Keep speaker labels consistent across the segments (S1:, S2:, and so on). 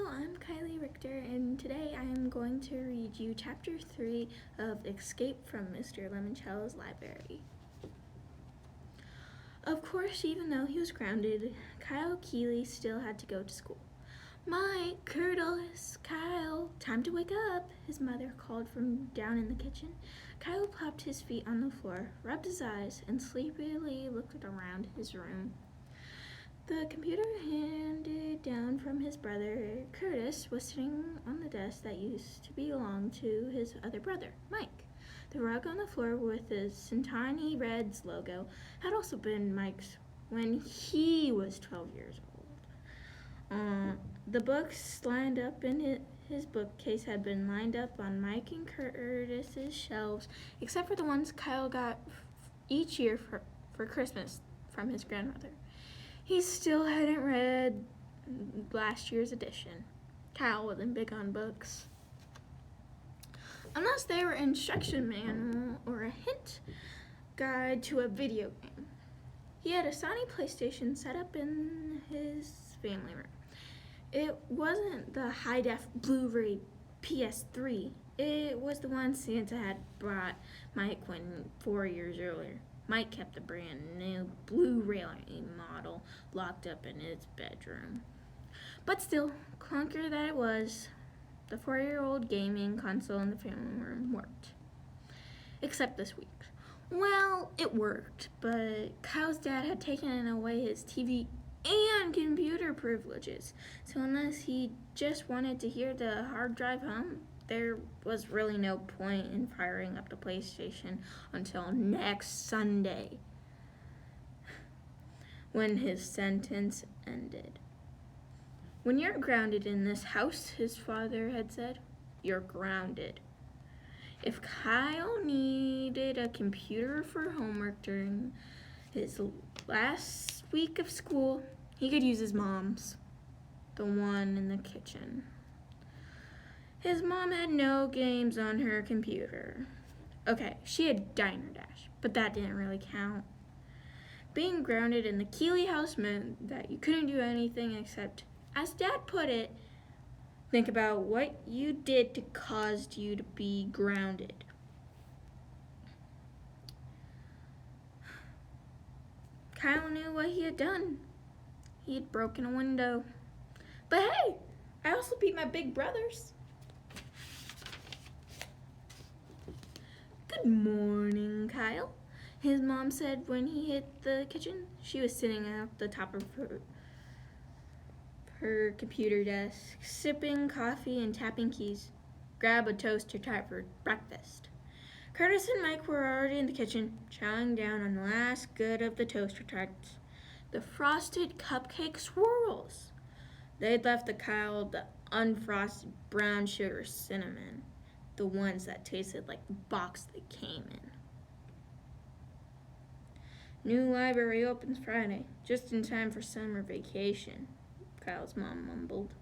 S1: I'm Kylie Richter, and today I am going to read you Chapter 3 of Escape from Mr. Lemoncell's Library. Of course, even though he was grounded, Kyle Keeley still had to go to school. "Mike, Curtis, Kyle, time to wake up," his mother called from down in the kitchen. Kyle popped his feet on the floor, rubbed his eyes, and sleepily looked around his room. The computer handed down from his brother, Curtis, was sitting on the desk that used to belong to his other brother, Mike. The rug on the floor with the Centani Reds logo had also been Mike's when he was 12 years old. The books lined up in his bookcase had been lined up on Mike and Curtis's shelves, except for the ones Kyle got each year for Christmas from his grandmother. He still hadn't read last year's edition. Kyle wasn't big on books, unless they were an instruction manual or a hint guide to a video game. He had a Sony PlayStation set up in his family room. It wasn't the high-def Blu-ray PS3. It was the one Santa had brought Mike 4 years earlier. Mike kept the brand new Blu-ray model locked up in his bedroom. But still, clunker that it was, the 4-year-old gaming console in the family room worked. Except this week. Well, it worked, but Kyle's dad had taken away his TV and computer privileges. So unless he just wanted to hear the hard drive hum, there was really no point in firing up the PlayStation until next Sunday, when his sentence ended. "When you're grounded in this house," his father had said, "you're grounded." If Kyle needed a computer for homework during his last week of school, he could use his mom's, the one in the kitchen. His mom had no games on her computer. Okay, she had Diner Dash, but that didn't really count. Being grounded in the Keeley house meant that you couldn't do anything except, as Dad put it, think about what you did to cause you to be grounded. Kyle knew what he had done. He had broken a window. But hey, I also beat my big brothers. "Good morning, Kyle," his mom said when he hit the kitchen. She was sitting at the top of her computer desk, sipping coffee and tapping keys. "Grab a toaster tart for breakfast." Curtis and Mike were already in the kitchen, chowing down on the last good of the toaster tarts, the frosted cupcake swirls. They'd left Kyle the unfrosted brown sugar cinnamon, the ones that tasted like the box they came in. "New library opens Friday, just in time for summer vacation," Kyle's mom mumbled,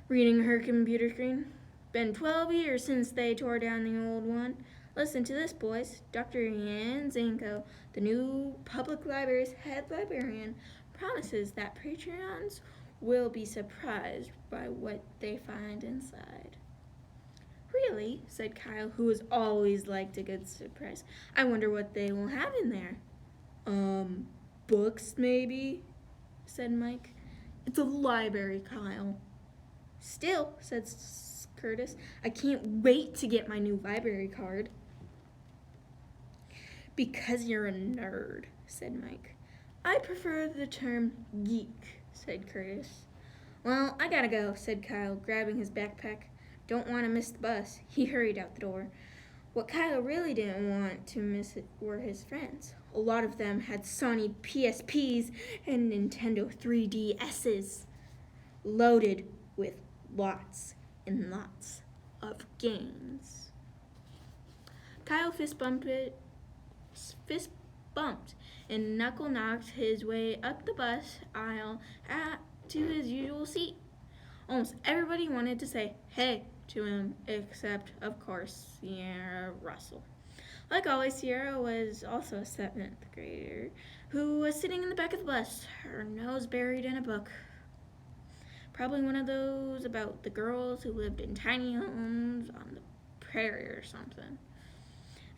S1: reading her computer screen. "Been 12 years since they tore down the old one. Listen to this, boys. Dr. Yan Zanko, the new public library's head librarian, promises that patrons will be surprised by what they find inside." "Really?" said Kyle, who has always liked a good surprise. "I wonder what they will have in there." Books maybe," said Mike. "It's a library, Kyle." "Still," said Curtis, "I can't wait to get my new library card." "Because you're a nerd," said Mike. "I prefer the term geek," said Curtis. "Well, I gotta go," said Kyle, grabbing his backpack. "Don't want to miss the bus." He hurried out the door. What Kyle really didn't want to miss were his friends. A lot of them had Sony PSPs and Nintendo 3DSs, loaded with lots and lots of games. Kyle fist bumped and knuckle-knocked his way up the bus aisle to his usual seat. Almost everybody wanted to say hey to him, except, of course, Sierra Russell. Like always, Sierra was also a 7th grader who was sitting in the back of the bus, her nose buried in a book. Probably one of those about the girls who lived in tiny homes on the prairie or something.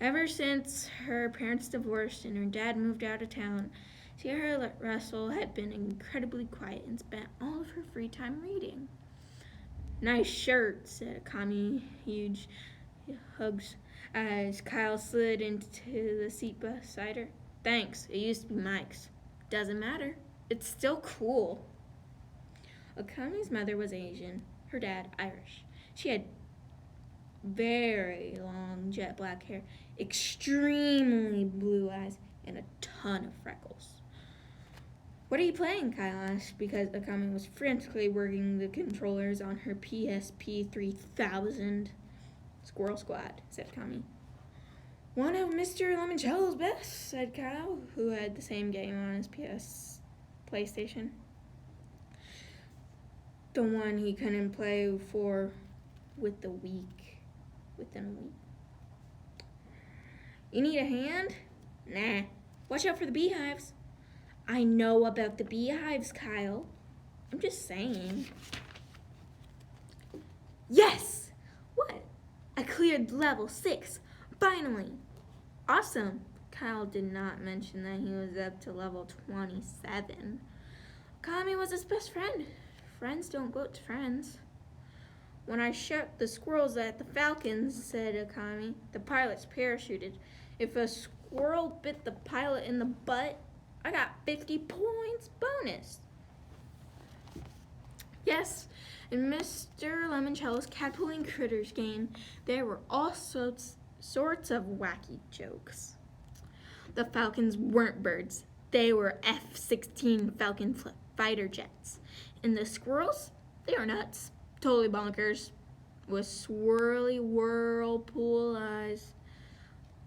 S1: Ever since her parents divorced and her dad moved out of town, Sierra Russell had been incredibly quiet and spent all of her free time reading. Nice shirt, said Akami, huge hugs, as Kyle slid into the seat beside her. Thanks, it used to be Mike's. Doesn't matter. It's still cool. Akami's mother was Asian, her dad Irish. She had very long jet black hair, extremely blue eyes, and a ton of freckles. What are you playing? Kyle asked, because Akami was frantically working the controllers on her PSP 3000. Squirrel Squad, said Akami. One of Mr. Lemoncello's best, said Kyle, who had the same game on his PlayStation. The one he couldn't play within a week. You need a hand? Nah. Watch out for the beehives. I know about the beehives, Kyle. I'm just saying. Yes! What? I cleared level 6. Finally. Awesome. Kyle did not mention that he was up to level 27. Akami was his best friend. Friends don't vote to friends. When I shot the squirrels at the falcons, said Akami, the pilots parachuted. If a squirrel bit the pilot in the butt, I got 50 points bonus. Yes, in Mr. Lemoncello's Cat-Pulling Critters game, there were all sorts of wacky jokes. The falcons weren't birds. They were F-16 Falcon fighter jets. And the squirrels, they were nuts. Totally bonkers. With swirly whirlpool eyes.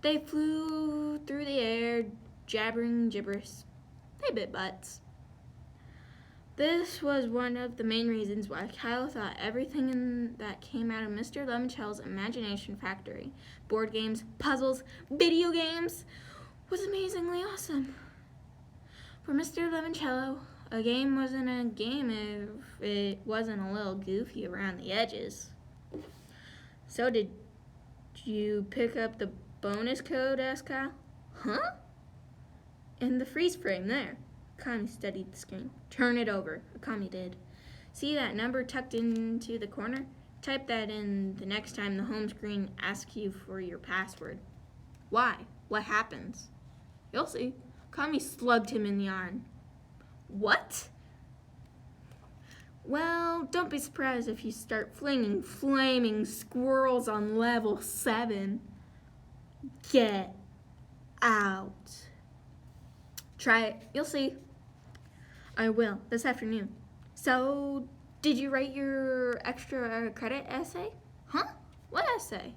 S1: They flew through the air, jabbering gibberish. They bit butts. This was one of the main reasons why Kyle thought everything that came out of Mr. Lemoncello's imagination factory, board games, puzzles, video games, was amazingly awesome. For Mr. Lemoncello, a game wasn't a game if it wasn't a little goofy around the edges. So did you pick up the bonus code, asked Kyle. Huh? In the freeze frame there. Akami studied the screen. Turn it over. Akami did. See that number tucked into the corner? Type that in the next time the home screen asks you for your password. Why? What happens? You'll see. Akami slugged him in the arm. What? Well, don't be surprised if you start flinging flaming squirrels on level 7. Get out. Try it. You'll see. I will, this afternoon. So, did you write your extra credit essay? Huh? What essay?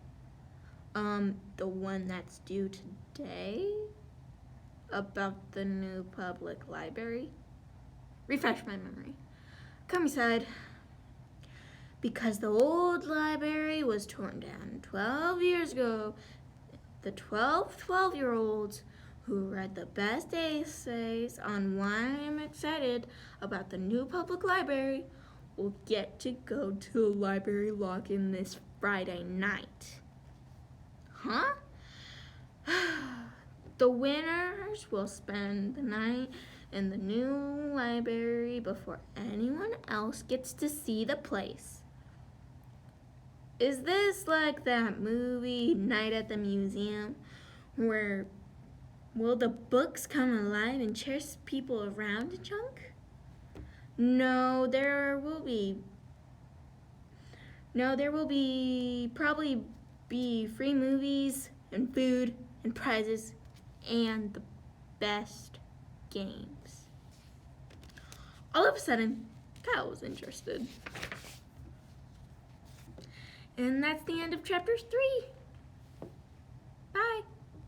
S1: The one that's due today? About the new public library? Refresh my memory. Akami said, because the old library was torn down 12 years ago, the 12-year-olds who read the best essays on why I'm excited about the new public library will get to go to the library lock-in this Friday night. Huh? The winners will spend the night in the new library before anyone else gets to see the place. Is this like that movie, Night at the Museum, where will the books come alive and chase people around a chunk? No, there will probably be free movies and food and prizes and the best games. All of a sudden, Kyle was interested. And that's the end of chapter 3.